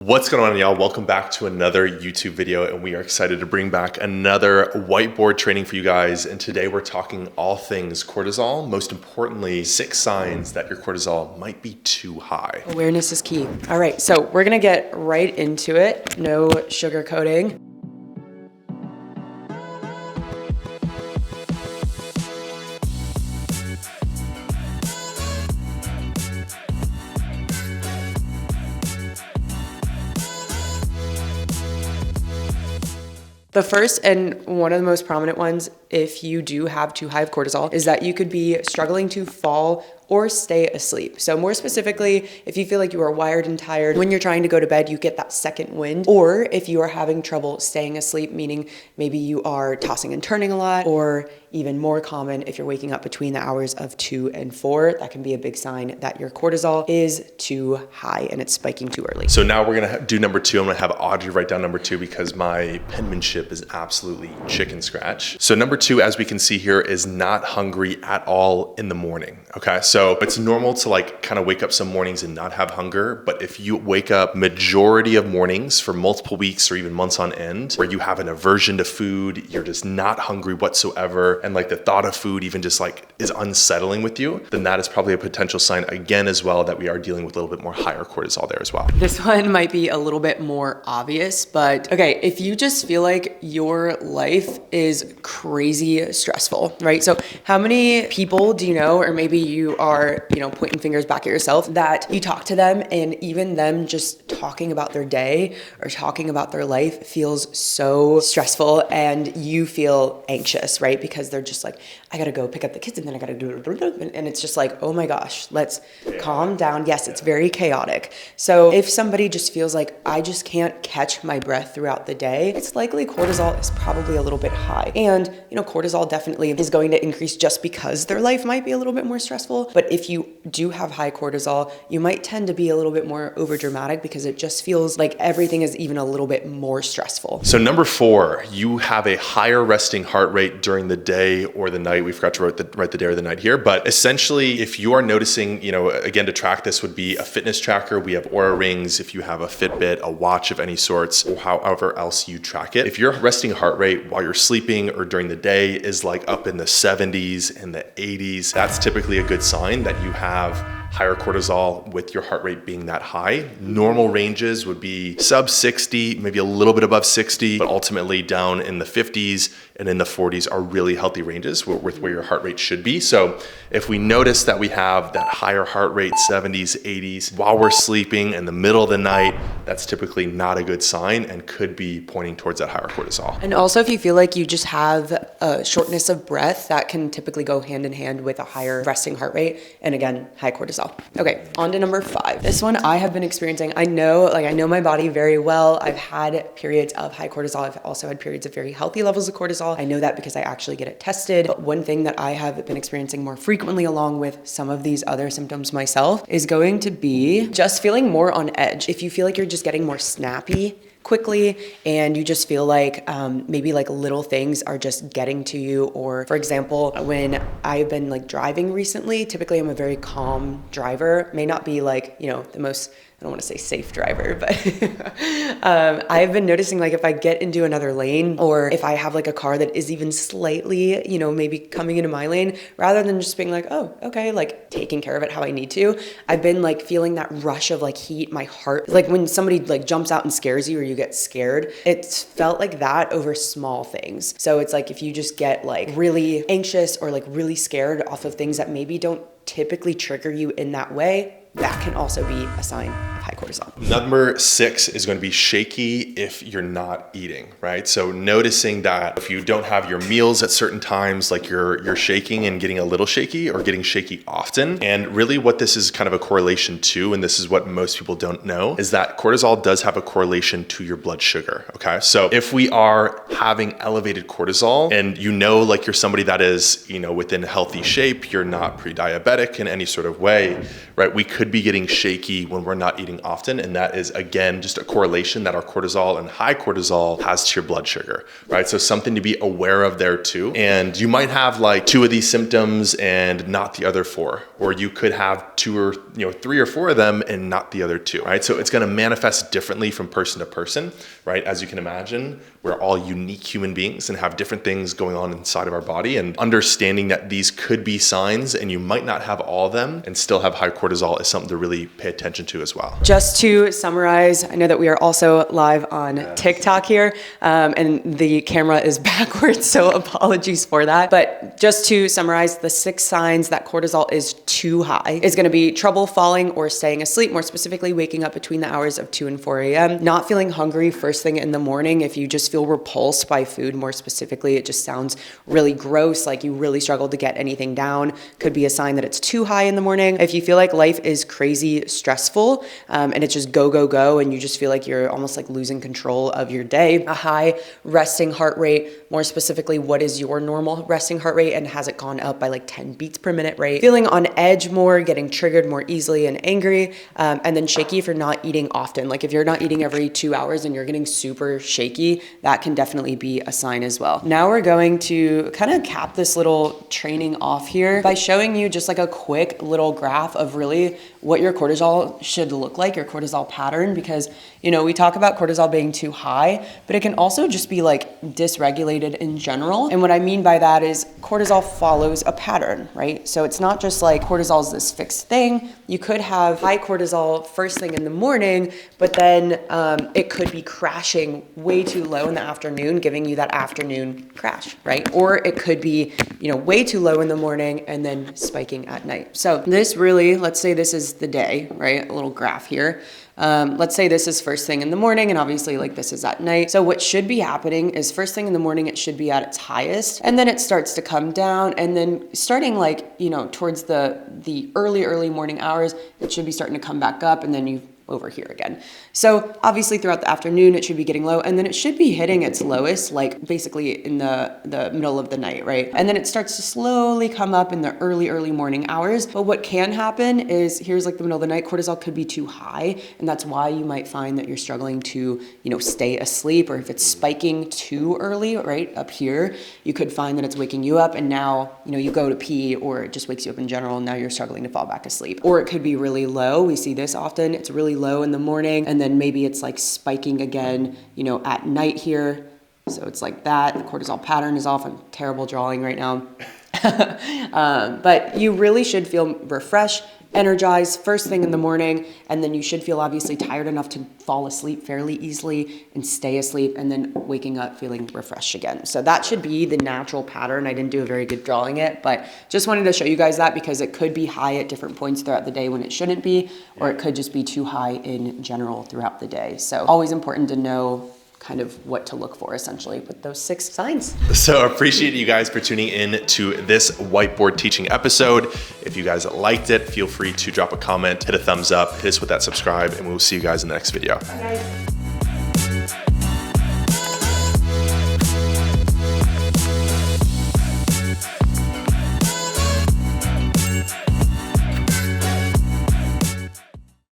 What's going on, y'all? Welcome back to another YouTube video, and we are excited to bring back another whiteboard training for you guys. And today we're talking all things cortisol, most importantly, 6 signs that your cortisol might be too high. Awareness is key. All right, so we're gonna get right into it. No sugarcoating. The first and one of the most prominent ones, if you do have too high of cortisol, is that you could be struggling to fall or stay asleep. So more specifically, if you feel like you are wired and tired, when you're trying to go to bed, you get that second wind. Or if you are having trouble staying asleep, meaning maybe you are tossing and turning a lot, or even more common, if you're waking up between the hours of 2 and 4, that can be a big sign that your cortisol is too high and it's spiking too early. So now we're gonna do number 2. I'm gonna have Audrey write down number 2 because my penmanship is absolutely chicken scratch. So number 2, as we can see here, is not hungry at all in the morning, okay? So it's normal to kind of wake up some mornings and not have hunger, but if you wake up majority of mornings for multiple weeks or even months on end, where you have an aversion to food, you're just not hungry whatsoever, and the thought of food even just is unsettling with you, then that is probably a potential sign again as well that we are dealing with a little bit more higher cortisol there as well. This one might be a little bit more obvious, but okay, if you just feel like your life is crazy stressful, right? So how many people do you know, or maybe you are pointing fingers back at yourself, that you talk to them and even them just talking about their day or talking about their life feels so stressful and you feel anxious, right? Because they're just like, I gotta go pick up the kids and then I gotta do it. And it's just like, oh my gosh, let's calm down. Yes, it's very chaotic. So if somebody just feels like I just can't catch my breath throughout the day, it's likely cortisol is probably a little bit high. And cortisol definitely is going to increase just because their life might be a little bit more stressful. But if you do have high cortisol, you might tend to be a little bit more overdramatic because it just feels like everything is even a little bit more stressful. So number 4, you have a higher resting heart rate during the day or the night. We forgot to write the day or the night here, but essentially if you are noticing, again, to track this would be a fitness tracker. We have Oura rings. If you have a Fitbit, a watch of any sorts, or however else you track it. If your resting heart rate while you're sleeping or during the day is up in the 70s and the 80s, that's typically a good sign that you have higher cortisol with your heart rate being that high. Normal ranges would be sub 60, maybe a little bit above 60, but ultimately down in the 50s and in the 40s are really healthy ranges with where your heart rate should be. So if we notice that we have that higher heart rate, 70s, 80s, while we're sleeping in the middle of the night, that's typically not a good sign and could be pointing towards that higher cortisol. And also if you feel like you just have a shortness of breath, that can typically go hand in hand with a higher resting heart rate. And again, high cortisol. Okay, on to number 5. This one I have been experiencing. I know my body very well. I've had periods of high cortisol. I've also had periods of very healthy levels of cortisol. I know that because I actually get it tested. But one thing that I have been experiencing more frequently, along with some of these other symptoms myself, is going to be just feeling more on edge. If you feel like you're just getting more snappy quickly and you just feel like maybe little things are just getting to you, or for example, when I've been driving recently, typically I'm a very calm driver, may not be the most, I don't want to say safe driver, but I've been noticing if I get into another lane, or if I have a car that is even slightly, maybe coming into my lane, rather than just being oh, okay, taking care of it how I need to, I've been feeling that rush of heat, my heart, when somebody jumps out and scares you or you get scared, it's felt like that over small things. So it's if you just get really anxious or really scared off of things that maybe don't typically trigger you in that way, that can also be a sign of high cortisol. Number 6 is going to be shaky if you're not eating, right? So noticing that if you don't have your meals at certain times, you're shaking and getting a little shaky or getting shaky often. And really what this is kind of a correlation to, and this is what most people don't know, is that cortisol does have a correlation to your blood sugar, okay? So if we are having elevated cortisol and you're somebody that is, within healthy shape, you're not pre-diabetic in any sort of way, right? We could could be getting shaky when we're not eating often. And that is, again, just a correlation that our cortisol and high cortisol has to your blood sugar, right? So something to be aware of there too. And you might have like 2 of these symptoms and not the other 4, or you could have 2 or 3 or 4 of them and not the other 2, right? So it's going to manifest differently from person to person, right? As you can imagine, we're all unique human beings and have different things going on inside of our body, and understanding that these could be signs and you might not have all of them and still have high cortisol is something to really pay attention to as well. Just to summarize, I know that we are also live on TikTok here, and the camera is backwards, so apologies for that. But just to summarize, the 6 signs that cortisol is too high is going to be trouble falling or staying asleep, more specifically waking up between the hours of 2 and 4 a.m., not feeling hungry first thing in the morning. If you just feel repulsed by food, more specifically, it just sounds really gross, like you really struggle to get anything down, could be a sign that it's too high in the morning. If you feel like life is crazy stressful, and it's just go, go, go, and you just feel like you're almost like losing control of your day, a high resting heart rate, more specifically, what is your normal resting heart rate, and has it gone up by like 10 beats per minute rate, feeling on edge more, getting triggered more easily and angry, and then shaky if you're not eating often. Like if you're not eating every 2 hours and you're getting super shaky, that can definitely be a sign as well. Now we're going to kind of cap this little training off here by showing you just like a quick little graph of really what your cortisol should look like, your cortisol pattern, because we talk about cortisol being too high, but it can also just be like dysregulated in general. And what I mean by that is cortisol follows a pattern, right? So it's not just like cortisol is this fixed thing. You could have high cortisol first thing in the morning, but then it could be crashing way too low in the afternoon, giving you that afternoon crash, right? Or it could be, way too low in the morning and then spiking at night. So this really, let's say this is the day, right? A little graph here. Let's say this is first thing in the morning, and obviously like this is at night. So what should be happening is first thing in the morning, it should be at its highest, and then it starts to come down, and then starting like, towards the early morning hours, it should be starting to come back up, and then you over here again. So obviously throughout the afternoon, it should be getting low, and then it should be hitting its lowest, like basically in the middle of the night, right? And then it starts to slowly come up in the early morning hours. But what can happen is here's like the middle of the night, cortisol could be too high. And that's why you might find that you're struggling to, stay asleep, or if it's spiking too early, right up here, you could find that it's waking you up, and now, you go to pee, or it just wakes you up in general, and now you're struggling to fall back asleep. Or it could be really low. We see this often. It's really low in the morning, and then maybe it's like spiking again, at night here. So it's like that. The cortisol pattern is off. I'm terrible drawing right now. But you really should feel refreshed, energized first thing in the morning, and then you should feel obviously tired enough to fall asleep fairly easily and stay asleep, and then waking up feeling refreshed again. So that should be the natural pattern. I didn't do a very good drawing it, but just wanted to show you guys that because it could be high at different points throughout the day when it shouldn't be, or it could just be too high in general throughout the day. So always important to know kind of what to look for essentially with those 6 signs. So appreciate you guys for tuning in to this whiteboard teaching episode. If you guys liked it, feel free to drop a comment, hit a thumbs up, hit us with that subscribe, and we'll see you guys in the next video. Bye guys.